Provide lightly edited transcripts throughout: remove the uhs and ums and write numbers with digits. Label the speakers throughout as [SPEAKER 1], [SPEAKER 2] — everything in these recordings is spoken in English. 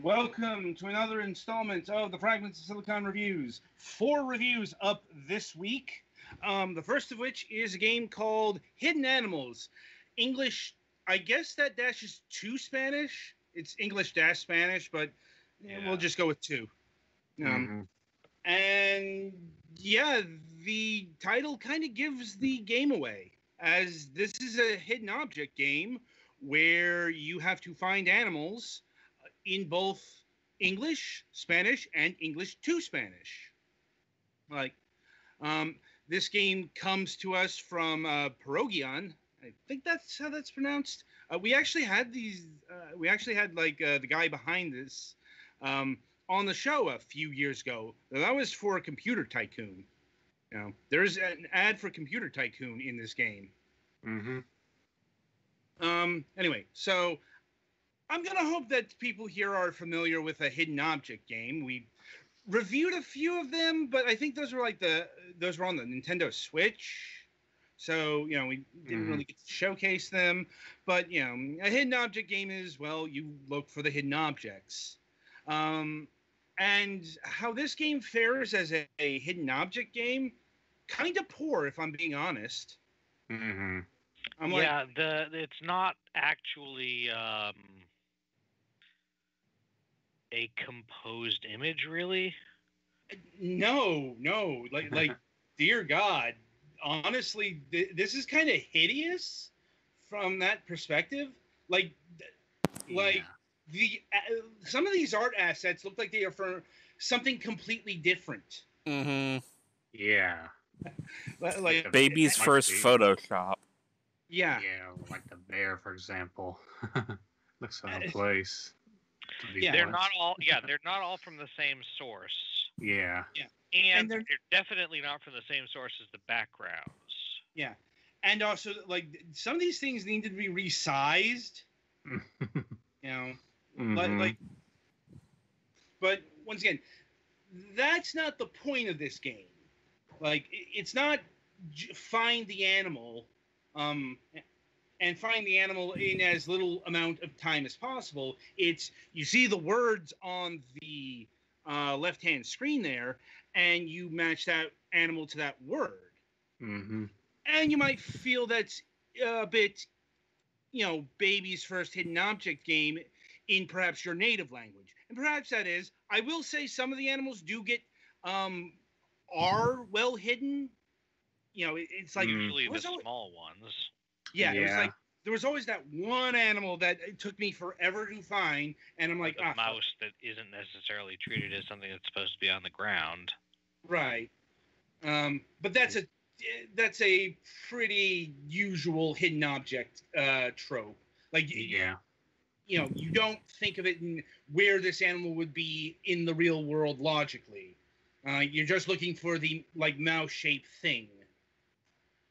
[SPEAKER 1] Welcome to another installment of the Fragments of Silicon Reviews. 4 reviews up this week. The first of which is a game called Hidden Animals. English, I guess that dash is to Spanish. It's English dash Spanish, but we'll just go with 2. And yeah, the title kind of gives the game away, as this is a hidden object game where you have to find animals in both English, Spanish, and English to Spanish. This game comes to us from Perogion. I think that's how that's pronounced. We actually had these. The guy behind this on the show a few years ago. That was for Computer Tycoon. There's an ad for Computer Tycoon in this game. Anyway, so I'm going to hope that people here are familiar with a hidden object game. We reviewed a few of them, but I think those were on the Nintendo Switch. So, we didn't really get to showcase them. But, a hidden object game is, well, you look for the hidden objects. And how this game fares as a hidden object game, kind of poor, if I'm being honest.
[SPEAKER 2] It's not actually a composed image, really.
[SPEAKER 1] No, like dear God, honestly, this is kind of hideous from that perspective. Some of these art assets look like they are for something completely different.
[SPEAKER 3] Yeah.
[SPEAKER 1] Like
[SPEAKER 4] baby's first Photoshop.
[SPEAKER 1] Yeah,
[SPEAKER 3] like the bear, for example. Looks out of place.
[SPEAKER 2] They're not all. They're not all from the same source.
[SPEAKER 3] Yeah.
[SPEAKER 2] And they're definitely not from the same source as the backgrounds.
[SPEAKER 1] Yeah, and also some of these things need to be resized. But once again, that's not the point of this game. It's not find the animal, and find the animal in as little amount of time as possible. It's you see the words on the left-hand screen there, and you match that animal to that word. And you might feel that's a bit, baby's first hidden object game in perhaps your native language. And perhaps that is. I will say some of the animals do get are well hidden. It's like
[SPEAKER 2] usually the small ones.
[SPEAKER 1] Yeah, it was like there was always that one animal that it took me forever to find, and I'm like,
[SPEAKER 2] a mouse that isn't necessarily treated as something that's supposed to be on the ground.
[SPEAKER 1] Right. But that's a pretty usual hidden object trope. You don't think of it in where this animal would be in the real world logically. You're just looking for the mouse-shaped thing,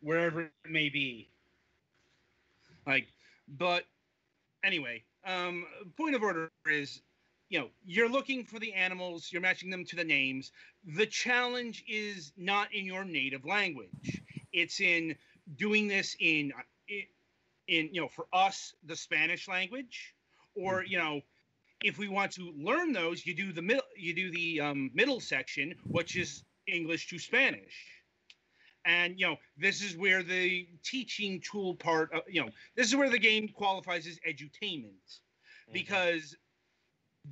[SPEAKER 1] wherever it may be. But anyway, point of order is, you're looking for the animals, you're matching them to the names. The challenge is not in your native language. It's in doing this in for us, the Spanish language, or, if we want to learn those, you do the middle section, which is English to Spanish. And, this is where the teaching tool part, this is where the game qualifies as edutainment. Because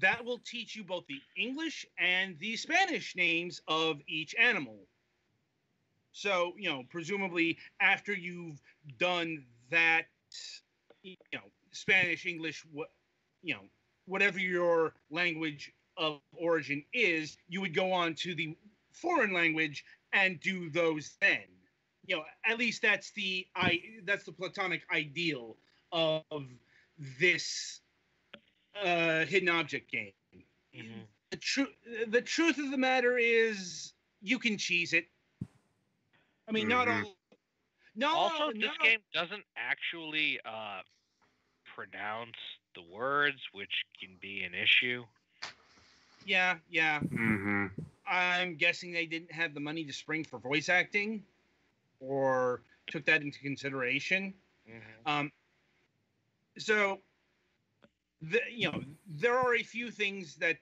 [SPEAKER 1] that will teach you both the English and the Spanish names of each animal. So, presumably after you've done that, Spanish, English, whatever your language of origin is, you would go on to the foreign language and do those then. At least that's the platonic ideal of this hidden object game. The truth of the matter is, you can cheese it. I mean, not all. No.
[SPEAKER 2] Also, this game doesn't actually pronounce the words, which can be an issue.
[SPEAKER 1] Yeah. I'm guessing they didn't have the money to spring for voice acting, or took that into consideration. So there are a few things that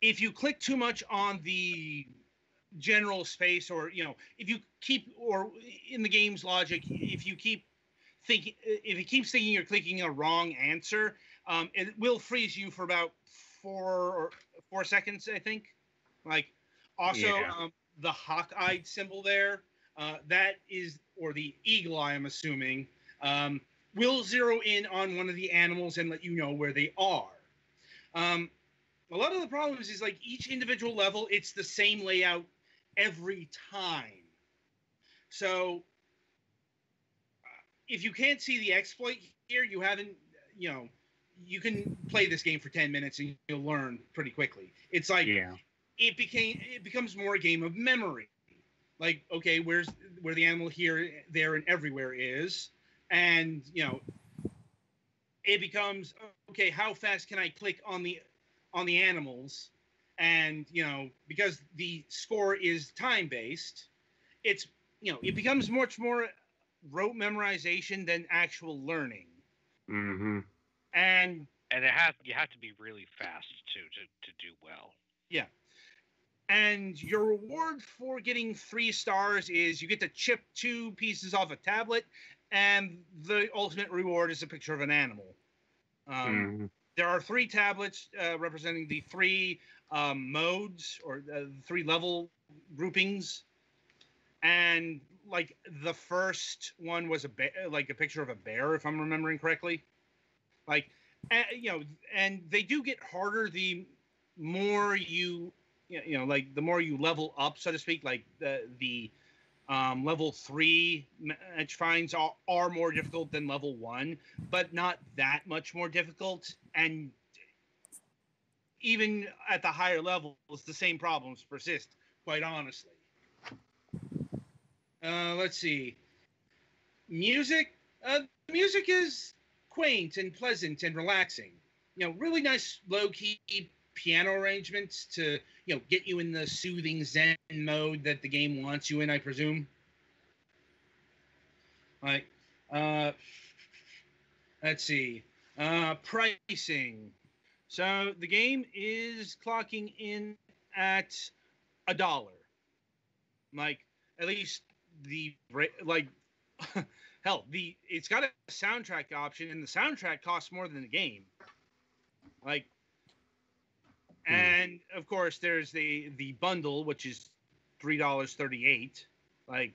[SPEAKER 1] if you click too much on the general space, or if you keep, or in the game's logic, if it keeps thinking you're clicking a wrong answer, it will freeze you for about 4 seconds, I think. Like, also,
[SPEAKER 3] Yeah.
[SPEAKER 1] the hawk-eyed symbol there, that is, or the eagle eye, I'm assuming, will zero in on one of the animals and let you know where they are. A lot of the problems is, like, each individual level, it's the same layout every time. So if you can't see the exploit here, you haven't, you can play this game for 10 minutes and you'll learn pretty quickly. It's like,
[SPEAKER 3] Yeah.
[SPEAKER 1] it becomes more a game of memory. Like, okay, where the animal here, there, and everywhere is, and it becomes, okay, how fast can I click on the animals, and because the score is time based, it's it becomes much more rote memorization than actual learning.
[SPEAKER 3] Mm-hmm.
[SPEAKER 1] And
[SPEAKER 2] you have to be really fast too to do well.
[SPEAKER 1] Yeah. And your reward for getting 3 stars is you get to chip 2 pieces off a tablet, and the ultimate reward is a picture of an animal. There are 3 tablets representing the 3 modes, or 3 level groupings. And like the first one was like a picture of a bear, if I'm remembering correctly. Like, and they do get harder the more like the more you level up, so to speak. Like the level 3 match finds are more difficult than level 1, but not that much more difficult. And even at the higher levels, the same problems persist, quite honestly. Let's see. Music. Music is quaint and pleasant and relaxing. Really nice low-key piano arrangements to, get you in the soothing Zen mode that the game wants you in, I presume. Like, let's see. Pricing. So the game is clocking in at $1. Like, at least hell, it's got a soundtrack option, and the soundtrack costs more than the game. Like, and of course there's the bundle, which is $3.38. Like,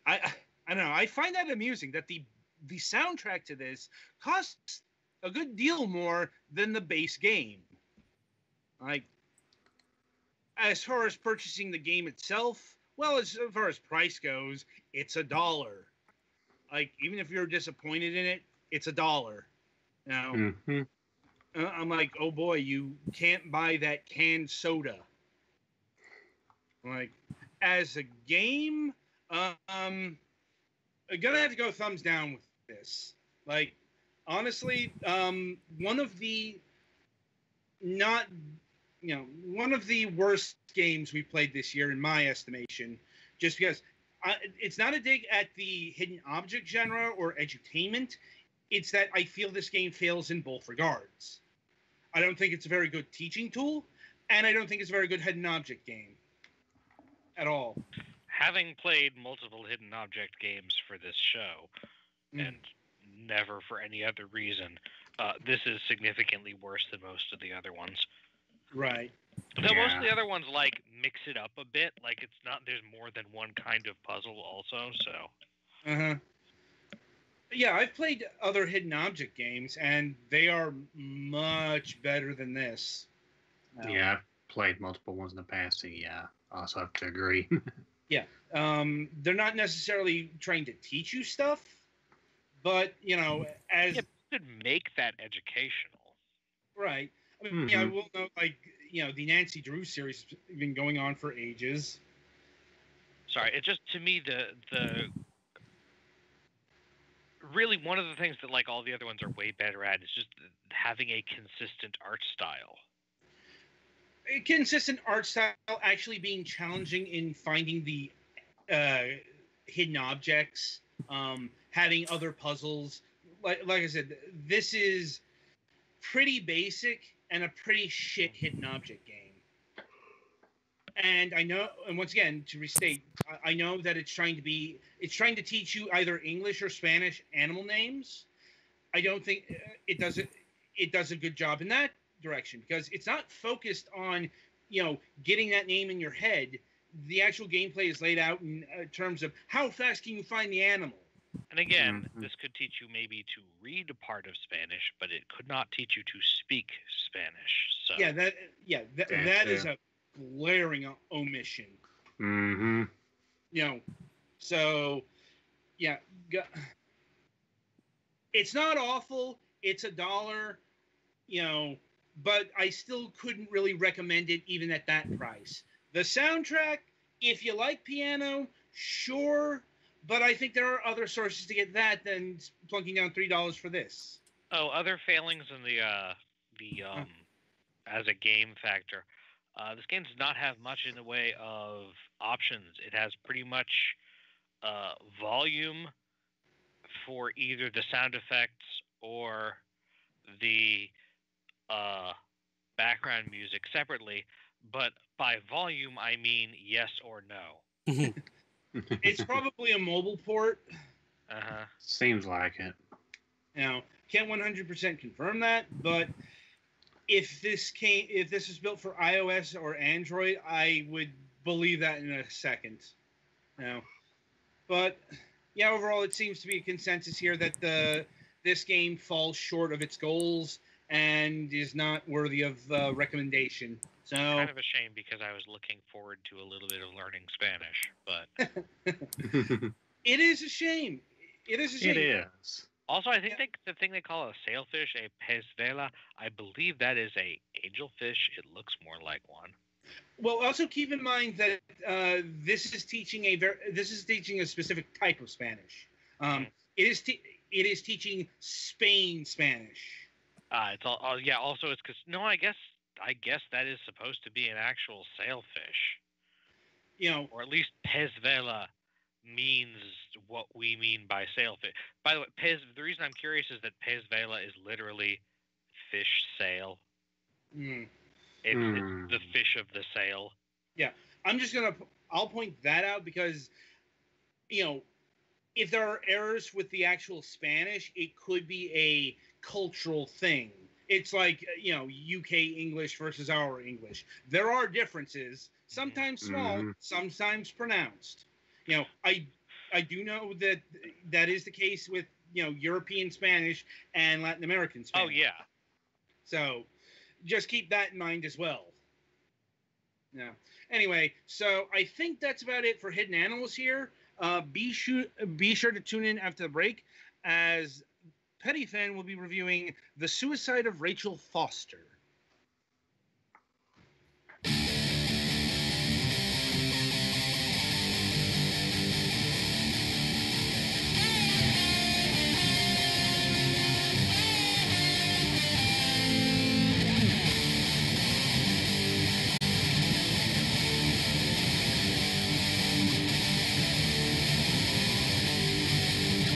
[SPEAKER 1] I don't know. I find that amusing that the soundtrack to this costs a good deal more than the base game. Like, as far as purchasing the game itself, well, as far as price goes, it's $1. Like, even if you're disappointed in it, it's $1. I'm like, oh boy, you can't buy that canned soda. Like, as a game, I'm gonna have to go thumbs down with this. Like, honestly, one of the worst games we played this year, in my estimation, just because it's not a dig at the hidden object genre or edutainment. It's that I feel this game fails in both regards. I don't think it's a very good teaching tool, and I don't think it's a very good hidden object game at all.
[SPEAKER 2] Having played multiple hidden object games for this show, and never for any other reason, this is significantly worse than most of the other ones.
[SPEAKER 1] Right.
[SPEAKER 2] Though most of the other ones, like, mix it up a bit. Like, it's not, there's more than one kind of puzzle also, so.
[SPEAKER 1] Uh-huh. Yeah, I've played other hidden object games, and they are much better than this.
[SPEAKER 3] Yeah, I've played multiple ones in the past, so yeah, I also have to agree.
[SPEAKER 1] Yeah. They're not necessarily trying to teach you stuff, but, as...
[SPEAKER 2] Yeah, you could make that educational.
[SPEAKER 1] Right. I mean, I will note, like, the Nancy Drew series has been going on for ages.
[SPEAKER 2] Sorry, it just, to me, the really one of the things that, like, all the other ones are way better at is just having a consistent art style.
[SPEAKER 1] A consistent art style, actually being challenging in finding the hidden objects, having other puzzles. Like I said, this is pretty basic and a pretty shit hidden object game. And I know, and once again, to restate, I know that it's trying to teach you either English or Spanish animal names. I don't think it does a good job in that direction, because it's not focused on, getting that name in your head. The actual gameplay is laid out in terms of how fast can you find the animal.
[SPEAKER 2] And again, this could teach you maybe to read a part of Spanish, but it could not teach you to speak Spanish. So
[SPEAKER 1] that is a glaring omission.
[SPEAKER 3] Mm-hmm.
[SPEAKER 1] So yeah, it's not awful. It's $1, but I still couldn't really recommend it even at that price. The soundtrack, if you like piano, sure, but I think there are other sources to get that than plunking down $3 for this.
[SPEAKER 2] Oh, other failings in the as a game factor. This game does not have much in the way of options. It has pretty much volume for either the sound effects or the background music separately, but by volume I mean yes or no.
[SPEAKER 1] It's probably a mobile port.
[SPEAKER 3] Seems like it.
[SPEAKER 1] Can't 100% confirm that, but if this is built for iOS or Android, I would believe that in a second. But yeah, overall, it seems to be a consensus here that this game falls short of its goals and is not worthy of recommendation. So
[SPEAKER 2] kind of a shame, because I was looking forward to a little bit of learning Spanish, but
[SPEAKER 1] it is a shame. It is a shame.
[SPEAKER 3] It is.
[SPEAKER 2] Also, I think the thing they call a sailfish, a pez vela, I believe that is a angelfish. It looks more like one.
[SPEAKER 1] Well, also keep in mind that this is teaching a specific type of Spanish. It is teaching Spain Spanish.
[SPEAKER 2] It's all yeah. Also, it's because I guess that is supposed to be an actual sailfish. Or at least pez vela means what we mean by sailfish. By the way, the reason I'm curious is that pez vela is literally fish sail. It's the fish of the sail.
[SPEAKER 1] Yeah, I'll point that out because, if there are errors with the actual Spanish, it could be a cultural thing. It's like, UK English versus our English. There are differences, sometimes small, sometimes pronounced. I do know that is the case with, European Spanish and Latin American Spanish.
[SPEAKER 2] Oh, yeah.
[SPEAKER 1] So just keep that in mind as well. Anyway, so I think that's about it for Hidden Animals here. Be sure to tune in after the break, as Petty Fan will be reviewing The Suicide of Rachel Foster.